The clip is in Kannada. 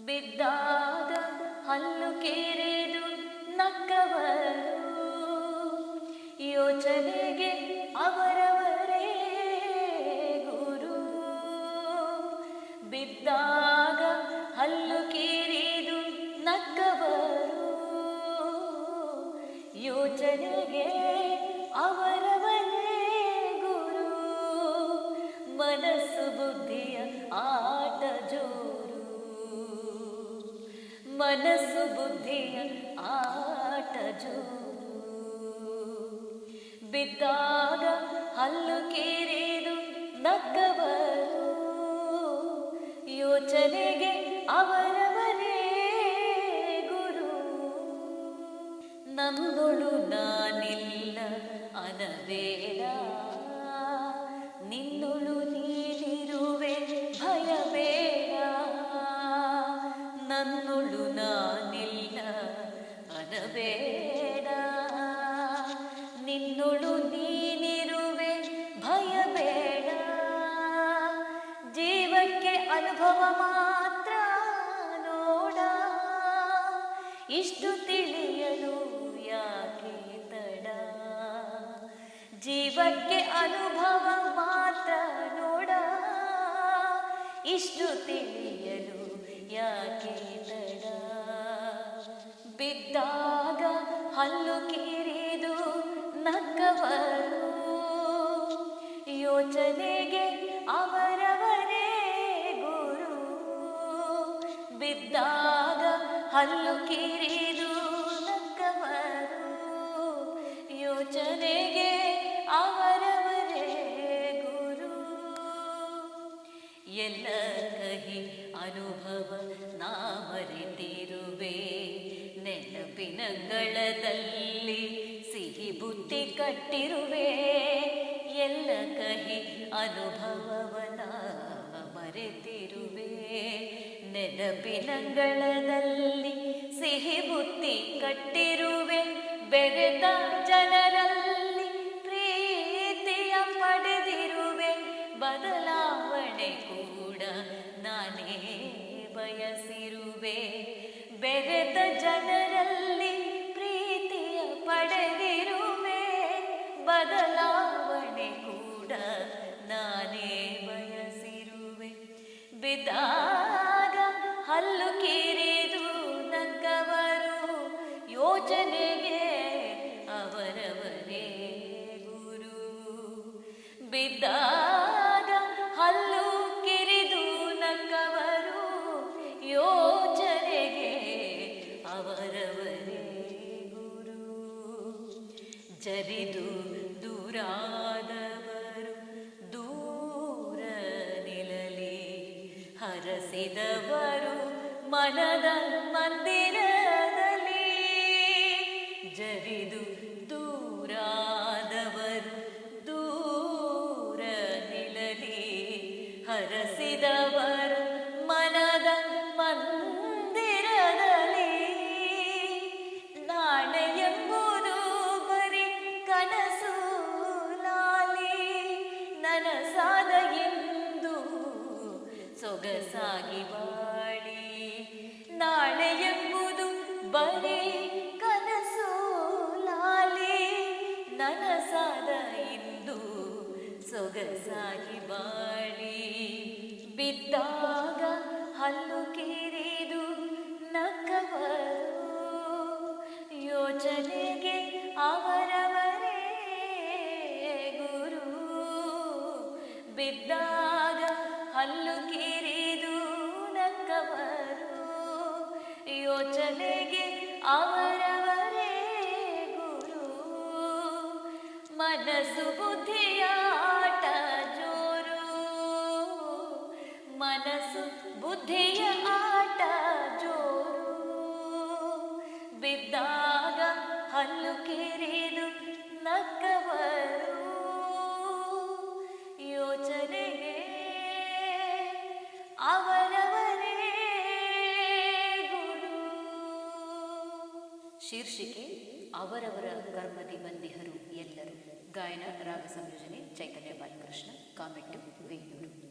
ಬಿದ್ದಾಗ ಹಲ್ಲು ಕೇರಿದು ನಕ್ಕವರು ಯೋಚನೆಗೆ ಅವರವರೇ ಗುರು. ಬಿದ್ದಾಗ ಹಲ್ಲು ಕೇರಿದು ನಕ್ಕವರು ಯೋಚನೆಗೆ ಅವರವರೇ ಗುರು. ಮನಸ್ಸು ಬುದ್ಧಿಯ ಆಟ ಜೋರು, ಮನಸ್ಸು ಬುದ್ಧಿಯ ಆಟ ಜೋರು. ಬಿದ್ದಾಗ ಹಲ್ಲು ಕೇರಿದು ನಕ್ಕವರು ಯೋಚನೆಗೆ ಅವರವರೇ ಗುರು. ನನ್ನೊಳು ನಾನಿಲ್ಲ ಅನಬೇಡ, ನಿನ್ನೊಳು ನೀನಿರುವೆ ಭಯಬೇಡ. ನನ್ನೊಳು ನಾನಿಲ್ಲ ಅನಬೇಡ, ನಿನ್ನೊಳು ನೀನಿರುವೆ ಭಯಬೇಡ. ಜೀವಕ್ಕೆ ಅನುಭವ ಮಾತ್ರ ನೋಡ, ಇಷ್ಟು ತಿಳಿಯಲು ಯಾಕೆ ತಡ. ಜೀವಕ್ಕೆ ಅನುಭವ ಮಾತ್ರ ನೋಡ, ಇಷ್ಟು ತಿಳಿಯಲು ಯಾಕೆ ತಡ. ಬಿದ್ದಾಗ ಹಲ್ಲು ಕಿರಿದು ನಕ್ಕವರು ಯೋಚನೆಗೆ ಅವರವರೇ ಗುರು. ಬಿದ್ದಾಗ ಹಲ್ಲು ಕಿರಿದು ನಕ್ಕವರು ಯೋಚನೆಗೆ ಅವರವರೇ ಗುರು. ಎಲ್ಲ ಕಹಿ ಅನುಭವ ನಾ ಮರೆತಿರುವೆ, ನೆನಪಿನಂಗಳದಲ್ಲಿ ಸಿಹಿ ಬುತ್ತಿ ಕಟ್ಟಿರುವೆ. ಎಲ್ಲ ಕಹಿ ಅನುಭವವನ ಮರೆತಿರುವೆ, ನೆನಪಿನಂಗಳದಲ್ಲಿ ಸಿಹಿ ಬುತ್ತಿ ಕಟ್ಟಿರುವೆ. ಬೆರೆತ ಜನರಲ್ಲಿ ಪ್ರೀತಿಯ ಪಡೆದಿರುವೆ, ಬದಲಾವಣೆ ಕೂಡ ನಾನೇ ಬಯಸಿರುವೆ. ಬೆರೆತ ಜನರಲ್ಲಿ ಪ್ರೀತಿಯ ಪಡೆದಿರುವೆ, ಬದಲಾವಣೆ ಕೂಡ ನಾನೇ ಬಯಸಿರುವೆ. ಬಿದ್ದಾಗ ಹಲ್ಲು ಕಿರಿದು ನಕ್ಕವರು ಯೋಚನೆಗೆ ಅವರವರೇ ಗುರು. ಬಿದ್ದಾಗ ಹಲ್ಲು ಕಿರಿದು ನಕ್ಕವರು ಯೋಚನೆಗೆ ಅವರವರೇ ಗುರು. ಜರಿದು ದೂರಾದವರು ದೂರ ನಿಲ್ಲಲಿ, ಹರಸಿದವರು ಮನದ ಮಂದಿರದಲ್ಲಿ. ಜರಿದು ದೂರಾದವರು ದೂರ ನಿಲ್ಲಲಿ, ಹರಸಿದವರು ಮನದ ಮಂದಿರದಲ್ಲಿ. ನಾಳೆ ಎಂಬುದು ಬರೀ ಕನಸು ಲಾಲಿ, ನನಸಾದ ಎಂದು ಸೊಗಸಾಗಿ ಬಾಳಿ. ನಾಳೆ ಎಂಬುದು ಬರೀ ಕನಸು ಲಾಲಿ, ನನಸಾದ ಎಂದು ಸೊಗಸಾಗಿ ಬಾಳಿ. ಬಿದ್ದಾಗ ಹಲ್ಲು ಕಿರಿದು ನಕ್ಕವರು ಯೋಚನೆಗೆ ಅವರವರೇ ಗುರು. ಬಿದ್ದಾಗ ಹಲ್ಲು ಕಿರಿದು ನಕ್ಕವರು ಯೋಚನೆಗೆ ಅವರವರೇ ಗುರು. ಮನಸ್ಸು ಬುದ್ಧಿಯ ಆಟ ಜೋರು, ಮನಸ್ಸು ಬುದ್ಧಿಯ ಆಟ ಜೋರು. ಬಿದ್ದಾಗ ಹಲ್ಲು ಕಿರಿದು ನಕ್ಕವರು ಯೋಚನೆಗೆ ಅವರವರೇ ಗುರು. ಶೀರ್ಷಿಕೆ ಅವರವರ ಕರ್ಮದಿ ಬಂದಿಹರು ಎಲ್ಲರೂ. ಗಾಯನ ರಾಗ ಸಂಯೋಜನೆ ಚೈತನ್ಯ ಬಾಲಕೃಷ್ಣ. ಕಾಮೆಂಟ್ ವೇಣೂರು.